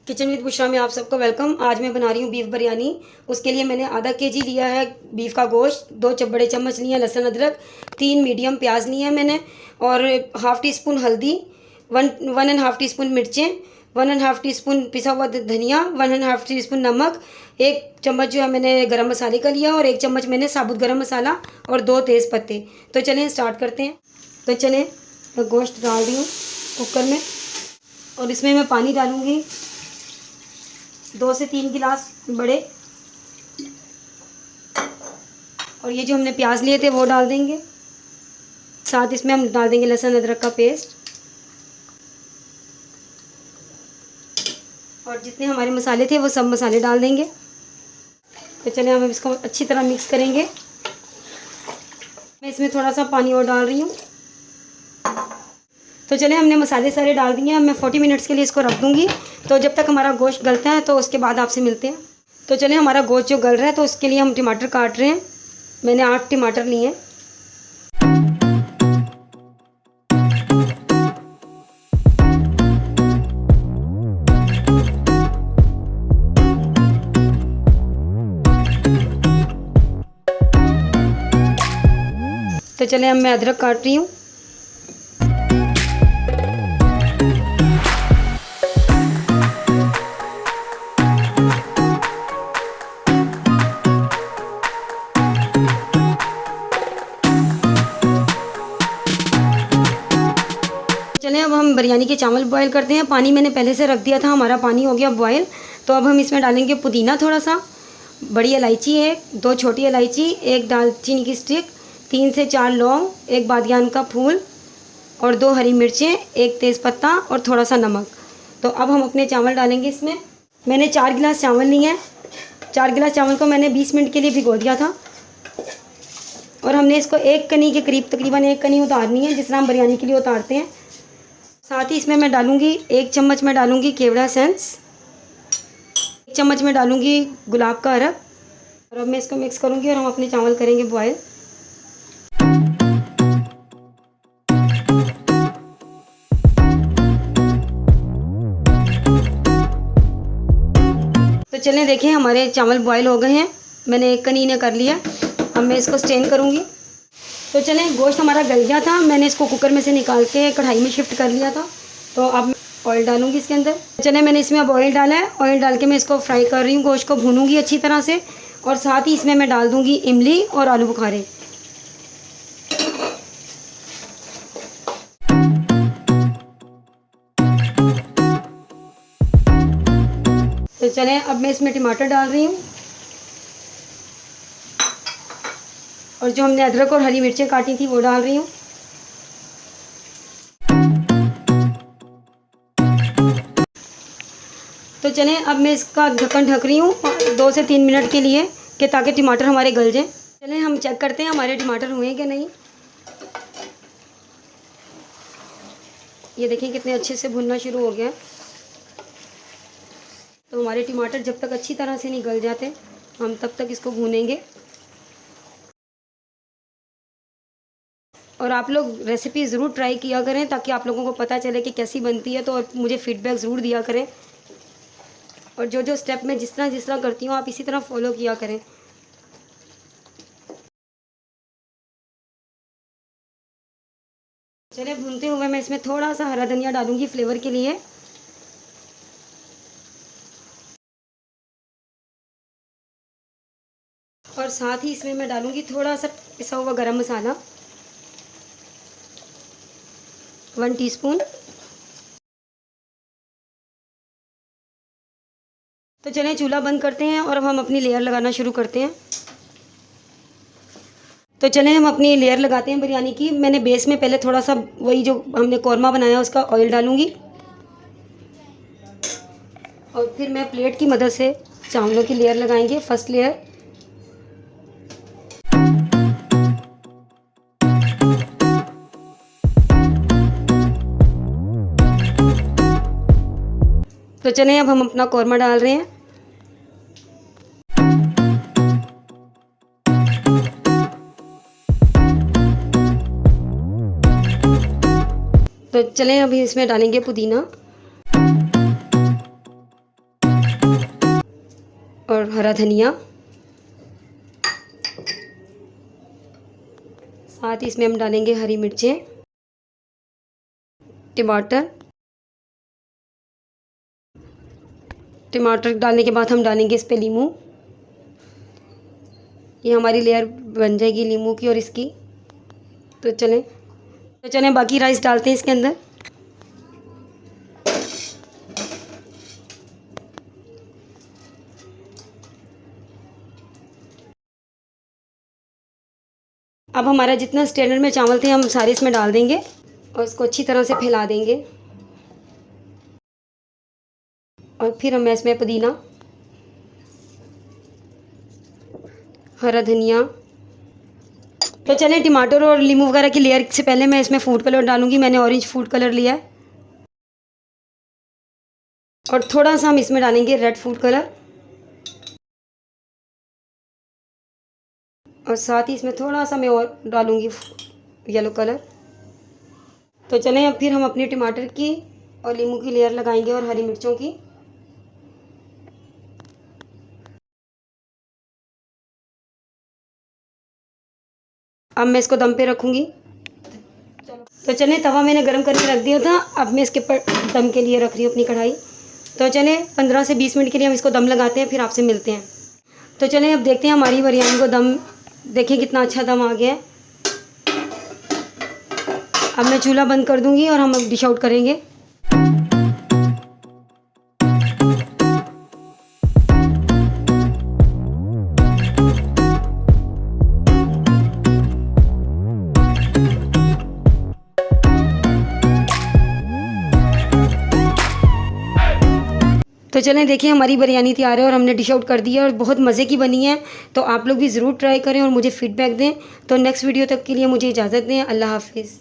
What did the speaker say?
Kitchen with Bushra में आप सबको वेलकम। आज मैं बना रही हूँ बीफ बिरयानी। उसके लिए मैंने आधा केजी लिया है बीफ का गोश्त, 2 बड़े चम्मच लिए लहसुन अदरक, 3 मीडियम प्याज लिए हैं मैंने, और हाफ़ टी स्पून हल्दी, 1.5 टीस्पून मिर्चें, 1.5 टीस्पून पिसा हुआ धनिया, 1.5 टीस्पून नमक, 1 चम्मच जो है मैंने गरम मसाले का लिया और 1 चम्मच मैंने साबुत गरम मसाला और 2 तेज़ पत्ते। तो चलें स्टार्ट करते हैं। तो चलें मैं गोश्त डाल रही हूँ कुकर में और इसमें मैं पानी डालूँगी 2 से 3 गिलास बड़े, और ये जो हमने प्याज लिए थे वो डाल देंगे। साथ इसमें हम डाल देंगे लहसुन अदरक का पेस्ट, और जितने हमारे मसाले थे वो सब मसाले डाल देंगे। तो चलिए हम इसको अच्छी तरह मिक्स करेंगे। मैं इसमें थोड़ा सा पानी और डाल रही हूँ। तो चलिए हमने मसाले सारे डाल दिए हैं। मैं 40 मिनट्स के लिए इसको रख दूँगी। तो जब तक हमारा गोश्त गलता है तो उसके बाद आपसे मिलते हैं। तो चलिए हमारा गोश्त जो गल रहा है तो उसके लिए हम टमाटर काट रहे हैं। मैंने 8 टमाटर लिए हैं। तो चलिए अब मैं अदरक काट रही हूँ। चलें अब हम बिरयानी के चावल बॉईल करते हैं। पानी मैंने पहले से रख दिया था, हमारा पानी हो गया बॉईल। तो अब हम इसमें डालेंगे पुदीना थोड़ा सा, बड़ी इलायची है, 2 छोटी इलायची, 1 दालचीनी की स्टिक, 3 से 4 लौंग, 1 बादियान का फूल और 2 हरी मिर्चें, 1 तेज़पत्ता और थोड़ा सा नमक। तो अब हम अपने चावल डालेंगे इसमें। मैंने 4 गिलास चावल लिए हैं। 4 गिलास चावल को मैंने 20 मिनट के लिए भिगो दिया था, और हमने इसको 1 कनी के करीब, तकरीबन 1 कनी उतारनी है, जिस तरह हम बिरयानी के लिए उतारते हैं। साथ ही इसमें मैं डालूँगी 1 चम्मच मैं डालूँगी केवड़ा एसेंस, 1 चम्मच मैं डालूँगी गुलाब का अरक, और अब मैं इसको मिक्स करूँगी और हम अपने चावल करेंगे बॉयल। तो चलें देखें हमारे चावल बॉयल हो गए हैं। मैंने 1 कनी ने कर लिया। अब मैं इसको स्टेन करूँगी। तो चलें गोश्त हमारा गल गया था, मैंने इसको कुकर में से निकाल के कढ़ाई में शिफ्ट कर लिया था। तो अब मैं ऑयल डालूँगी इसके अंदर। चलें मैंने इसमें अब ऑयल डाला है। ऑयल डाल के मैं इसको फ्राई कर रही हूँ, गोश्त को भूनूँगी अच्छी तरह से, और साथ ही इसमें मैं डाल दूँगी इमली और आलू बुखारे। तो चलें अब मैं इसमें टमाटर डाल रही हूँ, और जो हमने अदरक और हरी मिर्चें काटी थी वो डाल रही हूँ। तो चलें अब मैं इसका ढक्कन ढक रही हूँ 2 से 3 मिनट के लिए, कि ताकि टमाटर हमारे गल जाएं। चलें हम चेक करते हैं हमारे टमाटर हुए हैं कि नहीं। ये देखिए कितने अच्छे से भुनना शुरू हो गया। तो हमारे टमाटर जब तक अच्छी तरह से नहीं गल जाते हम तब तक इसको भूनेंगे। और आप लोग रेसिपी ज़रूर ट्राई किया करें ताकि आप लोगों को पता चले कि कैसी बनती है। तो मुझे फ़ीडबैक ज़रूर दिया करें, और जो जो स्टेप मैं जिस तरह करती हूँ आप इसी तरह फॉलो किया करें। चलिए भूनते हुए मैं इसमें थोड़ा सा हरा धनिया डालूँगी फ्लेवर के लिए, और साथ ही इसमें मैं डालूँगी थोड़ा सा पिसा हुआ गरम मसाला, 1 टीस्पून। तो चलिए चूल्हा बंद करते हैं और अब हम अपनी लेयर लगाना शुरू करते हैं। तो चलें हम अपनी लेयर लगाते हैं बिरयानी की। मैंने बेस में पहले थोड़ा सा वही जो हमने कौरमा बनाया उसका ऑयल डालूँगी, और फिर मैं प्लेट की मदद से चावलों की लेयर लगाएंगे। फर्स्ट लेयर, तो चलें अब हम अपना कौरमा डाल रहे हैं। तो चलें अभी इसमें डालेंगे पुदीना। और हरा धनिया, साथ ही इसमें हम डालेंगे हरी मिर्चें, टमाटर। टमाटर डालने के बाद हम डालेंगे इस पे नींबू। ये हमारी लेयर बन जाएगी नींबू की और इसकी। तो चलें बाकी राइस डालते हैं इसके अंदर। अब हमारा जितना स्टैंडर्ड में चावल थे हम सारे इसमें डाल देंगे और इसको अच्छी तरह से फैला देंगे। और फिर हम इसमें पुदीना, हरा धनिया। तो चलें टमाटर और नींबू वगैरह की लेयर से पहले मैं इसमें फूड कलर डालूंगी। मैंने ऑरेंज फूड कलर लिया है और थोड़ा सा हम इसमें डालेंगे रेड फूड कलर और साथ ही इसमें थोड़ा सा मैं और डालूंगी येलो कलर। तो चलें अब फिर हम अपनी टमाटर की और नींबू की लेयर लगाएंगे और हरी मिर्चों की। अब मैं इसको दम पे रखूँगी। तो चलें तवा मैंने गरम करके रख दिया था, अब मैं इसके ऊपर दम के लिए रख रही हूँ अपनी कढ़ाई। तो चलें 15 से 20 मिनट के लिए हम इसको दम लगाते हैं, फिर आपसे मिलते हैं। तो चलें अब देखते हैं हमारी बिरयानी को दम, देखिए कितना अच्छा दम आ गया है। अब मैं चूल्हा बंद कर दूँगी और हम अब डिश आउट करेंगे। तो चलें देखिए हमारी बिरयानी तैयार है और हमने डिश आउट कर दी है और बहुत मज़े की बनी है। तो आप लोग भी ज़रूर ट्राई करें और मुझे फ़ीडबैक दें। तो नेक्स्ट वीडियो तक के लिए मुझे इजाज़त दें। अल्लाह हाफ़िज़।